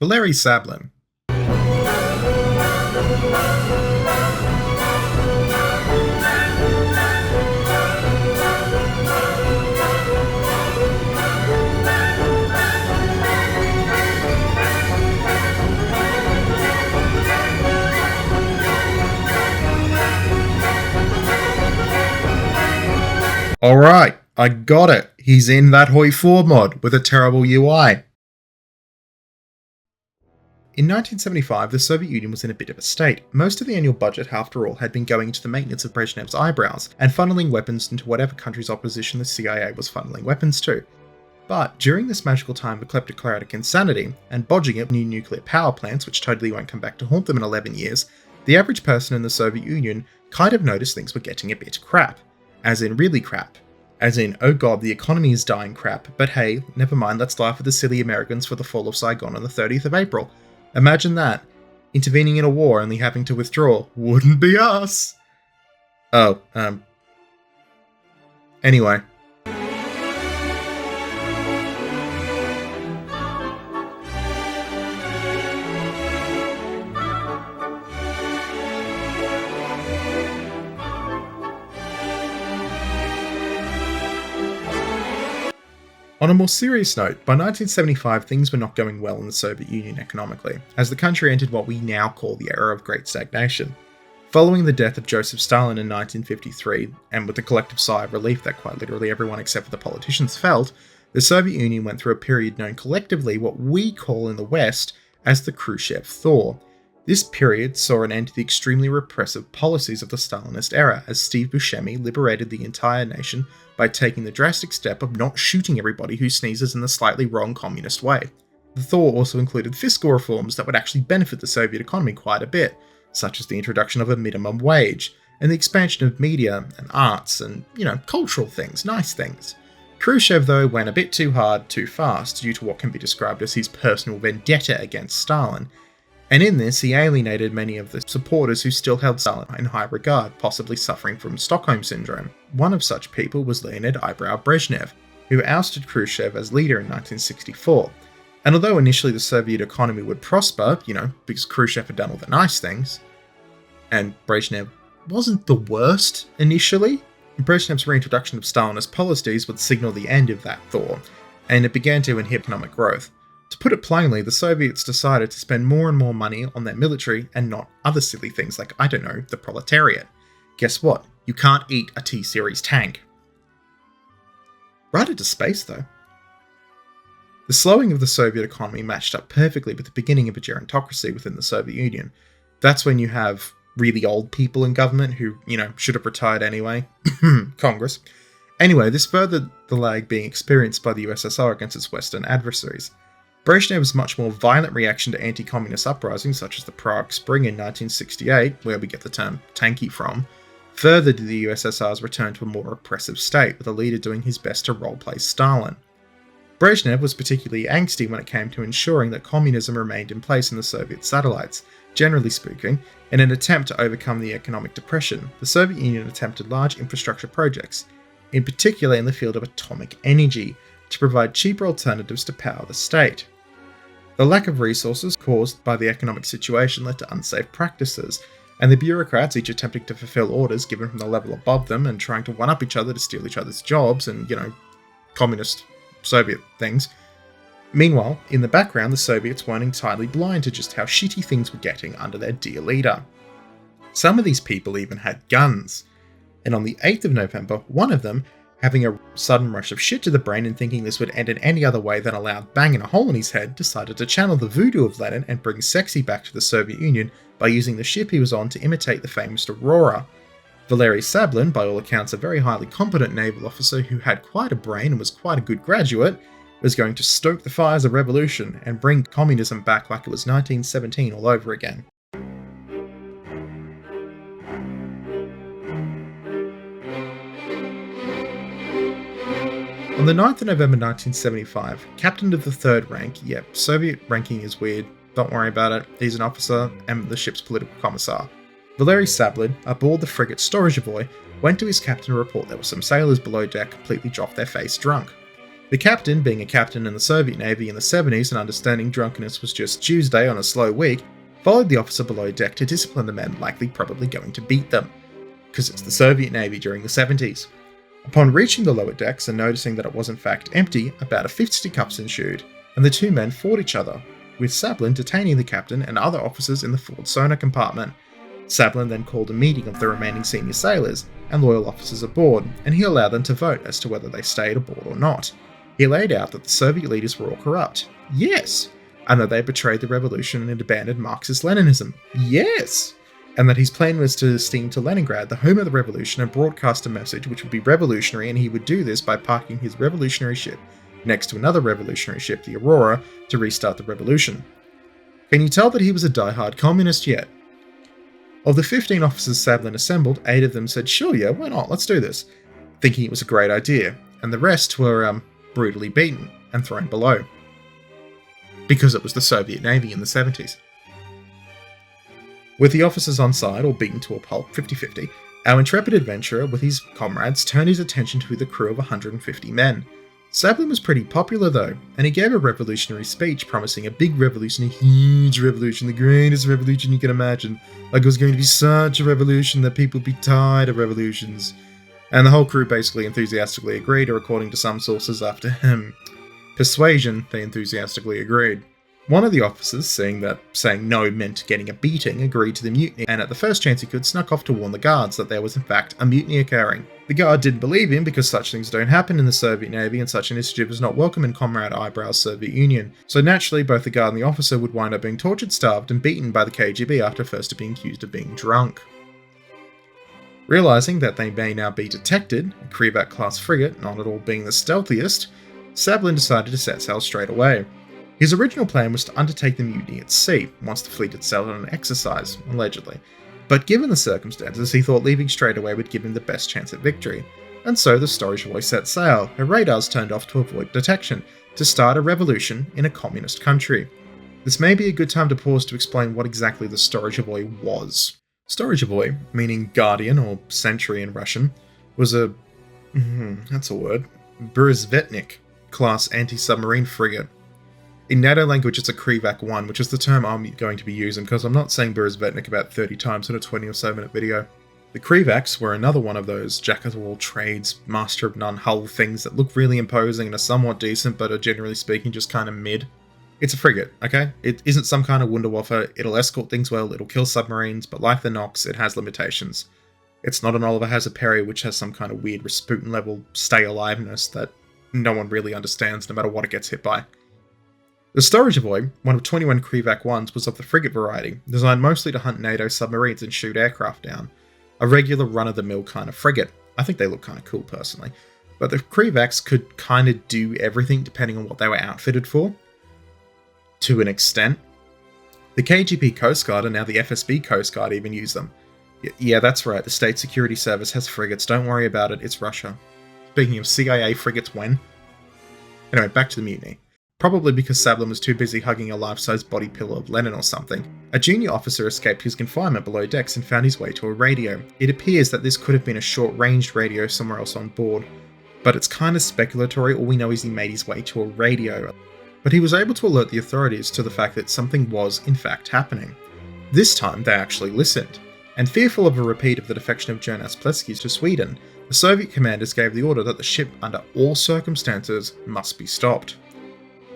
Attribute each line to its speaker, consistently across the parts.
Speaker 1: Valery Sablin. Alright, I got it. He's in that Hoi 4 mod with a terrible UI. In 1975, the Soviet Union was in a bit of a state. Most of the annual budget, after all, had been going into the maintenance of Brezhnev's eyebrows, and funneling weapons into whatever country's opposition the CIA was funneling weapons to. But during this magical time of kleptocratic insanity, and bodging at new nuclear power plants, which totally won't come back to haunt them in 11 years, the average person in the Soviet Union kind of noticed things were getting a bit crap. As in really crap. As in, oh god, the economy is dying crap, but hey, never mind, let's laugh at the silly Americans for the fall of Saigon on the 30th of April. Imagine that. Intervening in a war, only having to withdraw. Wouldn't be us! Anyway. On a more serious note, by 1975 things were not going well in the Soviet Union economically, as the country entered what we now call the era of Great Stagnation. Following the death of Joseph Stalin in 1953, and with the collective sigh of relief that quite literally everyone except for the politicians felt, the Soviet Union went through a period known collectively what we call in the West as the Khrushchev Thaw. This period saw an end to the extremely repressive policies of the Stalinist era, as Steve Buscemi liberated the entire nation by taking the drastic step of not shooting everybody who sneezes in the slightly wrong communist way. The thaw also included fiscal reforms that would actually benefit the Soviet economy quite a bit, such as the introduction of a minimum wage, and the expansion of media and arts and, cultural things, nice things. Khrushchev, though, went a bit too hard, too fast, due to what can be described as his personal vendetta against Stalin, and in this he alienated many of the supporters who still held Stalin in high regard, possibly suffering from Stockholm Syndrome. One of such people was Leonid Eyebrow Brezhnev, who ousted Khrushchev as leader in 1964. And although initially the Soviet economy would prosper, because Khrushchev had done all the nice things, and Brezhnev wasn't the worst initially, Brezhnev's reintroduction of Stalinist policies would signal the end of that thaw, and it began to inhibit economic growth. To put it plainly, the Soviets decided to spend more and more money on their military and not other silly things like, the proletariat. Guess what? You can't eat a T-Series tank. Right into space, though. The slowing of the Soviet economy matched up perfectly with the beginning of a gerontocracy within the Soviet Union. That's when you have really old people in government who, should have retired anyway. Congress. Anyway, this furthered the lag being experienced by the USSR against its Western adversaries. Brezhnev's much more violent reaction to anti-communist uprisings such as the Prague Spring in 1968, where we get the term tanky from, furthered the USSR's return to a more oppressive state, with a leader doing his best to role-play Stalin. Brezhnev was particularly angsty when it came to ensuring that communism remained in place in the Soviet satellites. Generally speaking, in an attempt to overcome the economic depression, the Soviet Union attempted large infrastructure projects, in particular in the field of atomic energy, to provide cheaper alternatives to power the state. The lack of resources caused by the economic situation led to unsafe practices, and the bureaucrats, each attempting to fulfill orders given from the level above them and trying to one-up each other to steal each other's jobs and, communist Soviet things. Meanwhile, in the background, the Soviets weren't entirely blind to just how shitty things were getting under their dear leader. Some of these people even had guns, and on the 8th of November, one of them, having a sudden rush of shit to the brain and thinking this would end in any other way than a loud bang in a hole in his head, decided to channel the voodoo of Lenin and bring sexy back to the Soviet Union by using the ship he was on to imitate the famous Aurora. Valery Sablin, by all accounts a very highly competent naval officer who had quite a brain and was quite a good graduate, was going to stoke the fires of revolution and bring communism back like it was 1917 all over again. On the 9th of November 1975, captain of the 3rd rank, Soviet ranking is weird, don't worry about it, he's an officer and the ship's political commissar, Valery Sablin, aboard the frigate Storozhevoy, went to his captain to report there were some sailors below deck completely off their face drunk. The captain, being a captain in the Soviet Navy in the 70s and understanding drunkenness was just Tuesday on a slow week, followed the officer below deck to discipline the men likely probably going to beat them, because it's the Soviet Navy during the 70s. Upon reaching the lower decks and noticing that it was in fact empty, about a fisticuffs ensued, and the two men fought each other, with Sablin detaining the captain and other officers in the forward sonar compartment. Sablin then called a meeting of the remaining senior sailors and loyal officers aboard, and he allowed them to vote as to whether they stayed aboard or not. He laid out that the Soviet leaders were all corrupt. Yes! And that they betrayed the revolution and abandoned Marxist-Leninism. Yes! And that his plan was to steam to Leningrad, the home of the revolution, and broadcast a message which would be revolutionary, and he would do this by parking his revolutionary ship next to another revolutionary ship, the Aurora, to restart the revolution. Can you tell that he was a die-hard communist yet? Of the 15 officers Sablin assembled, 8 of them said, "Sure, yeah, why not, let's do this," thinking it was a great idea, and the rest were, brutally beaten and thrown below. Because it was the Soviet Navy in the 70s. With the officers on side, or beaten to a pulp, 50-50, our intrepid adventurer with his comrades turned his attention to the crew of 150 men. Sablin was pretty popular though, and he gave a revolutionary speech promising a big revolution, a huge revolution, the greatest revolution you can imagine. Like it was going to be such a revolution that people would be tired of revolutions. And the whole crew basically enthusiastically agreed, or according to some sources after persuasion, they enthusiastically agreed. One of the officers, seeing that saying no meant getting a beating, agreed to the mutiny, and at the first chance he could, snuck off to warn the guards that there was in fact a mutiny occurring. The guard didn't believe him because such things don't happen in the Soviet Navy and such initiative is not welcome in Comrade Eyebrow's Soviet Union, so naturally both the guard and the officer would wind up being tortured, starved, and beaten by the KGB after first being accused of being drunk. Realising that they may now be detected, a Krivac-class frigate not at all being the stealthiest, Sablin decided to set sail straight away. His original plan was to undertake the mutiny at sea, once the fleet had sailed on an exercise, allegedly. But given the circumstances, he thought leaving straight away would give him the best chance at victory. And so the Storozhevoy set sail, her radars turned off to avoid detection, to start a revolution in a communist country. This may be a good time to pause to explain what exactly the Storozhevoy was. Storozhevoy, meaning guardian or sentry in Russian, was a Borisvetnik class anti-submarine frigate. In NATO language, it's a Krivac 1, which is the term I'm going to be using because I'm not saying Borisvetnik about 30 times in a 20 or so minute video. The Krivacs were another one of those jack-of-all-trades, master-of-none hull things that look really imposing and are somewhat decent, but are generally speaking just kind of mid. It's a frigate, okay? It isn't some kind of Wunderwaffe, it'll escort things well, it'll kill submarines, but like the Nox, it has limitations. It's not an Oliver Hazard Perry, which has some kind of weird Rasputin-level stay-aliveness that no one really understands no matter what it gets hit by. The Storozhevoy, one of 21 Krivac 1s, was of the frigate variety, designed mostly to hunt NATO submarines and shoot aircraft down. A regular run-of-the-mill kind of frigate. I think they look kind of cool, personally. But the Krivacs could kind of do everything depending on what they were outfitted for. To an extent. The KGB Coast Guard and now the FSB Coast Guard even use them. Yeah, that's right, the State Security Service has frigates, don't worry about it, it's Russia. Speaking of CIA frigates, when? Anyway, back to the mutiny. Probably because Sablin was too busy hugging a life-size body pillow of Lenin or something, a junior officer escaped his confinement below decks and found his way to a radio. It appears that this could have been a short-ranged radio somewhere else on board, but it's kind of speculatory. All we know is he made his way to a radio. But he was able to alert the authorities to the fact that something was, in fact, happening. This time, they actually listened, and fearful of a repeat of the defection of Jonas Pleskis to Sweden, the Soviet commanders gave the order that the ship, under all circumstances, must be stopped.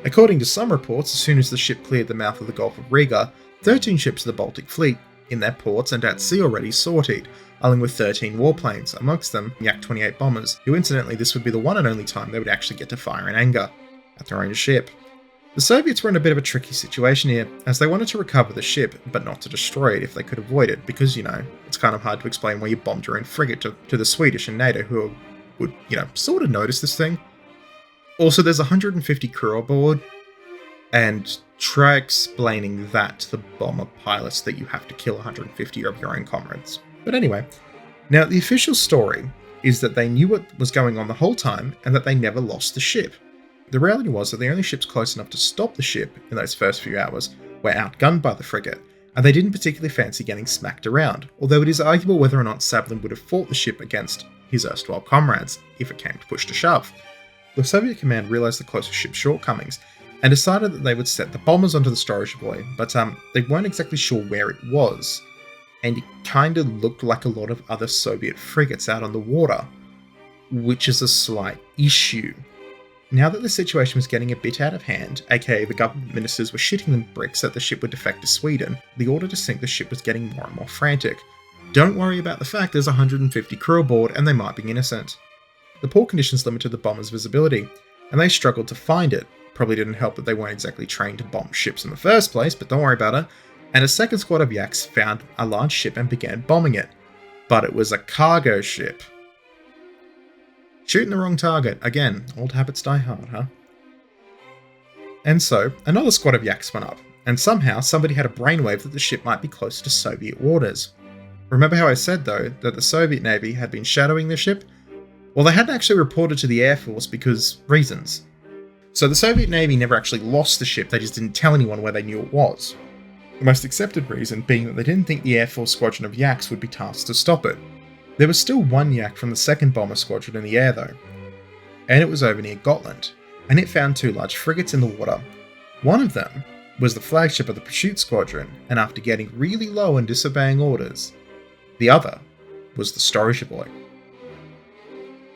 Speaker 1: According to some reports, as soon as the ship cleared the mouth of the Gulf of Riga, 13 ships of the Baltic fleet, in their ports and at sea already, sortied, along with 13 warplanes, amongst them Yak-28 bombers, who incidentally this would be the one and only time they would actually get to fire in anger at their own ship. The Soviets were in a bit of a tricky situation here, as they wanted to recover the ship, but not to destroy it if they could avoid it, because, it's kind of hard to explain why you bombed your own frigate to the Swedish and NATO, who would, sort of notice this thing. Also, there's 150 crew aboard, and try explaining that to the bomber pilots that you have to kill 150 of your own comrades. But anyway, now the official story is that they knew what was going on the whole time, and that they never lost the ship. The reality was that the only ships close enough to stop the ship in those first few hours were outgunned by the frigate, and they didn't particularly fancy getting smacked around, although it is arguable whether or not Sablin would have fought the ship against his erstwhile comrades, if it came to push to shove. the Soviet command realised the closer ship's shortcomings and decided that they would set the bombers onto the Storozhevoy, but they weren't exactly sure where it was, and it kind of looked like a lot of other Soviet frigates out on the water, which is a slight issue. Now that the situation was getting a bit out of hand, aka the government ministers were shitting them bricks that the ship would defect to Sweden, the order to sink the ship was getting more and more frantic. Don't worry about the fact there's 150 crew aboard and they might be innocent. The poor conditions limited the bombers' visibility, and they struggled to find it. Probably didn't help that they weren't exactly trained to bomb ships in the first place, but don't worry about it. And a second squad of yaks found a large ship and began bombing it. But it was a cargo ship. Shooting the wrong target. Again, old habits die hard, huh? And so, another squad of yaks went up, and somehow somebody had a brainwave that the ship might be closer to Soviet waters. Remember how I said, though, that the Soviet Navy had been shadowing the ship? Well, they hadn't actually reported to the Air Force because reasons. So the Soviet Navy never actually lost the ship, they just didn't tell anyone where they knew it was. The most accepted reason being that they didn't think the Air Force squadron of yaks would be tasked to stop it. There was still one yak from the 2nd Bomber Squadron in the air though, and it was over near Gotland, and it found 2 large frigates in the water. One of them was the flagship of the Pursuit Squadron, and after getting really low and disobeying orders, the other was the Storozhevoy.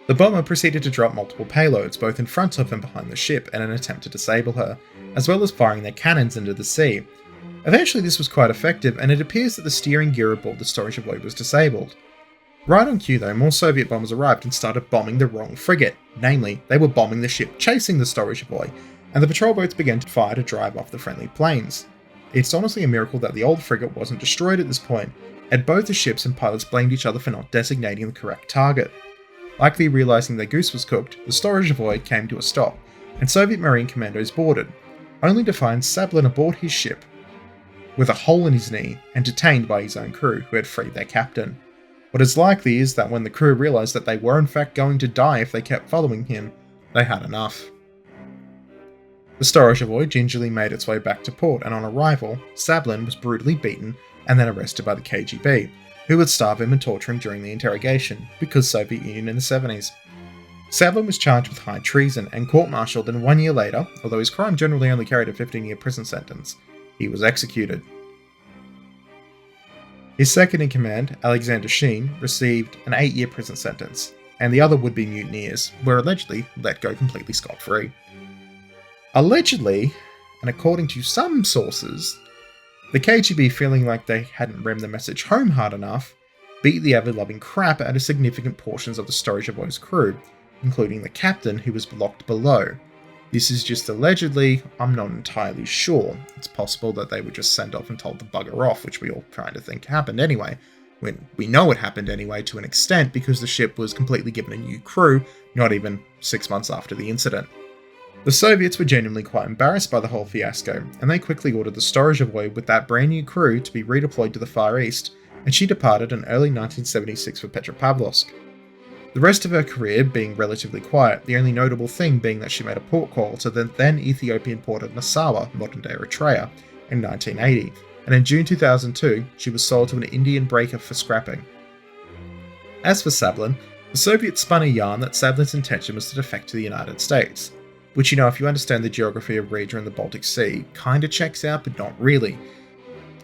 Speaker 1: The bomber proceeded to drop multiple payloads both in front of and behind the ship in an attempt to disable her, as well as firing their cannons into the sea. Eventually this was quite effective, and it appears that the steering gear aboard the Storozhevoy was disabled. Right on cue though, more Soviet bombers arrived and started bombing the wrong frigate. Namely, they were bombing the ship chasing the Storozhevoy, and the patrol boats began to fire to drive off the friendly planes. It's honestly a miracle that the old frigate wasn't destroyed at this point, and both the ships and pilots blamed each other for not designating the correct target. Likely realising their goose was cooked, the Storozhevoy came to a stop, and Soviet Marine commandos boarded, only to find Sablin aboard his ship with a hole in his knee and detained by his own crew who had freed their captain. What is likely is that when the crew realised that they were in fact going to die if they kept following him, they had enough. The Storozhevoy gingerly made its way back to port, and on arrival, Sablin was brutally beaten and then arrested by the KGB, who would starve him and torture him during the interrogation, because Soviet Union in the 70s. Sablin was charged with high treason and court-martialed, and 1 year later, although his crime generally only carried a 15-year prison sentence, he was executed. His second-in-command, Alexander Sheen, received an 8-year prison sentence, and the other would-be mutineers were allegedly let go completely scot-free. Allegedly, and according to some sources, the KGB, feeling like they hadn't rammed the message home hard enough, beat the ever-loving crap out of significant portions of the Storozhevoy's crew, including the captain who was locked below. This is just allegedly, I'm not entirely sure. It's possible that they were just sent off and told to bugger off, which we all kind of think happened anyway. When we know it happened anyway to an extent because the ship was completely given a new crew, not even 6 months after the incident. The Soviets were genuinely quite embarrassed by the whole fiasco, and they quickly ordered the Storozhevoy with that brand new crew to be redeployed to the Far East, and she departed in early 1976 for Petropavlovsk. The rest of her career being relatively quiet, the only notable thing being that she made a port call to the then Ethiopian port of Massawa, modern-day Eritrea, in 1980, and in June 2002 she was sold to an Indian breaker for scrapping. As for Sablin, the Soviets spun a yarn that Sablin's intention was to defect to the United States, which, if you understand the geography of Riga and the Baltic Sea, kinda checks out but not really.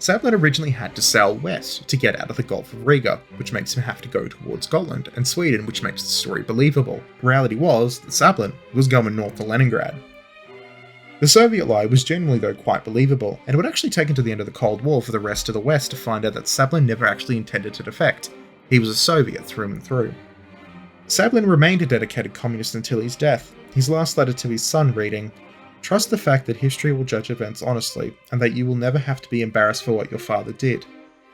Speaker 1: Sablin originally had to sail west to get out of the Gulf of Riga, which makes him have to go towards Scotland and Sweden, which makes the story believable. The reality was that Sablin was going north to Leningrad. The Soviet lie was generally though quite believable, and it would actually take until the end of the Cold War for the rest of the West to find out that Sablin never actually intended to defect. He was a Soviet through and through. Sablin remained a dedicated communist until his death, his last letter to his son reading, "Trust the fact that history will judge events honestly, and that you will never have to be embarrassed for what your father did.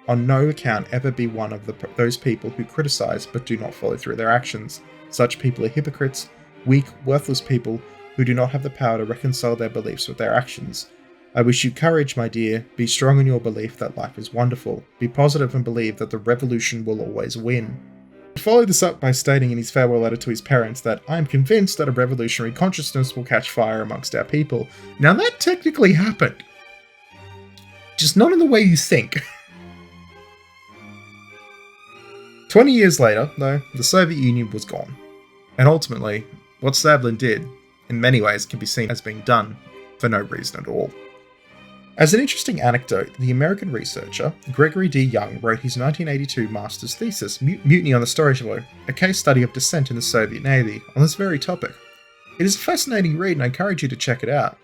Speaker 1: On no account ever be one of those people who criticize but do not follow through their actions. Such people are hypocrites, weak, worthless people who do not have the power to reconcile their beliefs with their actions. I wish you courage, my dear. Be strong in your belief that life is wonderful. Be positive and believe that the revolution will always win." He followed this up by stating in his farewell letter to his parents that "I am convinced that a revolutionary consciousness will catch fire amongst our people." Now that technically happened. Just not in the way you think. 20 years later, though, the Soviet Union was gone. And ultimately, What Savlin did, in many ways, can be seen as being done for no reason at all. As an interesting anecdote, the American researcher Gregory D. wrote his 1982 master's thesis, Mutiny on the Storozhevoy, a case study of dissent in the Soviet Navy, on this very topic. It is a fascinating read and I encourage you to check it out.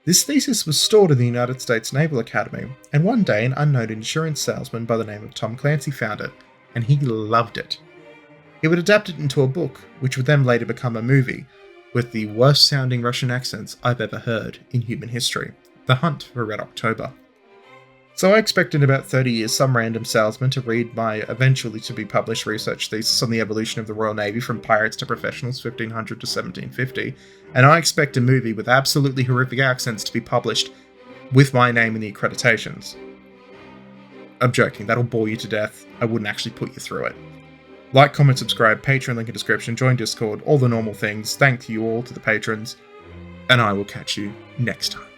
Speaker 1: This thesis was stored in the United States Naval Academy, and one day an unknown insurance salesman by the name of Tom Clancy found it, and he loved it. He would adapt it into a book, which would then later become a movie, with the worst sounding Russian accents I've ever heard in human history. The Hunt for Red October. So I expect in about 30 years some random salesman to read my eventually to be published research thesis on the evolution of the Royal Navy from pirates to professionals 1500 to 1750, and I expect a movie with absolutely horrific accents to be published with my name in the accreditations. I'm joking, that'll bore you to death. I wouldn't actually put you through it. Like, comment, subscribe, Patreon link in description, join Discord, all the normal things. Thank you all to the patrons, and I will catch you next time.